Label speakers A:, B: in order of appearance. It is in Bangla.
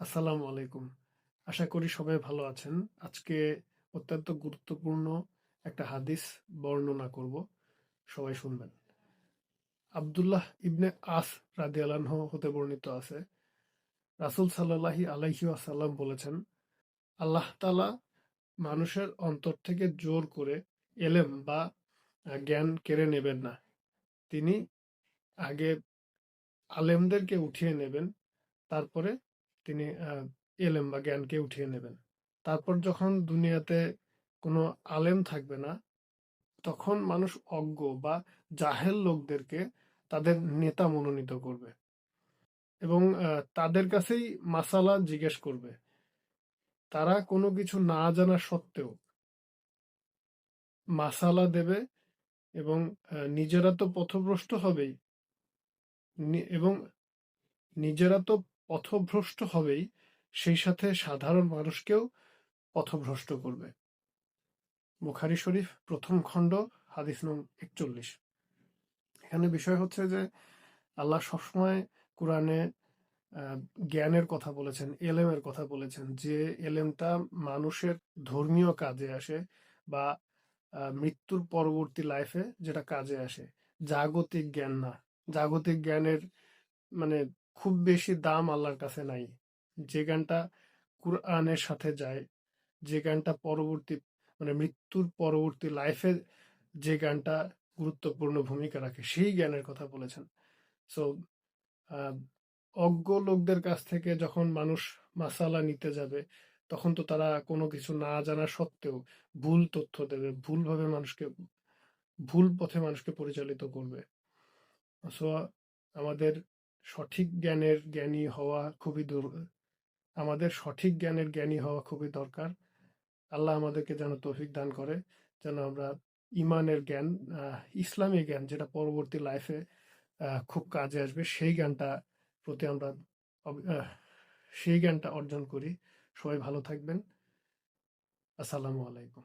A: আসসালামু আলাইকুম। আশা করি সবাই ভালো আছেন। আজকে অত্যন্ত গুরুত্বপূর্ণ একটা হাদিস বর্ণনা করব। সবাই শুনবেন। আব্দুল্লাহ ইবনে আস রাদিয়াল্লাহু আনহু হতে বর্ণিত আছে, রাসূল সাল্লাল্লাহু আলাইহি ওয়াসাল্লাম বলেছেন, আল্লাহ তাআলা মানুষের অন্তর থেকে জোর করে এলেম বা জ্ঞান কেড়ে নেবেন না। তিনি আগে আলেমদেরকে উঠিয়ে নেবেন, তারপরে তিনি এলেম বা জ্ঞানকে উঠিয়ে নেবেন। তারপর যখন দুনিয়াতে কোনো আলেম থাকবে না, তখন মানুষ অজ্ঞ বা জাহেল লোকদেরকে তাদের নেতা মনোনীত করবে এবং তাদের কাছেই মাসালা জিজ্ঞেস করবে। তারা কোনো কিছু না জানা সত্ত্বেও মাসালা দেবে এবং নিজেরা তো পথভ্রষ্ট হবেই, এবং নিজেরা তো পথভ্রষ্ট হবেই, সেই সাথে সাধারণ মানুষকেও পথভ্রষ্ট করবে। বুখারী শরীফ প্রথম খণ্ড হাদিস নং 41। এখানে বিষয় হচ্ছে যে আল্লাহ সবসময় কোরআনে আহ, জ্ঞানের কথা বলেছেন, এলেমের কথা বলেছেন, যে এলেমটা মানুষের ধর্মীয় কাজে আসে বা মৃত্যুর পরবর্তী লাইফে যেটা কাজে আসে, জাগতিক জ্ঞান না। জাগতিক জ্ঞানের মানে খুব বেশি দাম আল্লাহর কাছে নাই। যে জ্ঞানটা কোরআনের সাথে যায়, যে জ্ঞানটা পরবর্তী মৃত্যুর পরবর্তী লাইফে যে জ্ঞানটা গুরুত্বপূর্ণ ভূমিকা রাখে, সেই জ্ঞানের কথা বলেছেন। সো অজ্ঞ লোকদের কাছ থেকে যখন মানুষ মাসালা নিতে যাবে, তখন তো তারা কোনো কিছু না জানা সত্ত্বেও ভুল তথ্য দেবে, ভুলভাবে মানুষকে, ভুল পথে মানুষকে পরিচালিত করবে। সো আমাদের সঠিক জ্ঞানের জ্ঞানী হওয়া খুবই আমাদের সঠিক জ্ঞানের জ্ঞানী হওয়া খুবই দরকার। আল্লাহ আমাদেরকে যেন তৌফিক দান করে, যেন আমরা ইমানের জ্ঞান, ইসলামী জ্ঞান, যেটা পরবর্তী লাইফে খুব কাজে আসবে, সেই জ্ঞানটা প্রতি আমরা সেই জ্ঞানটা অর্জন করি। সবাই ভালো থাকবেন। আসসালামু আলাইকুম।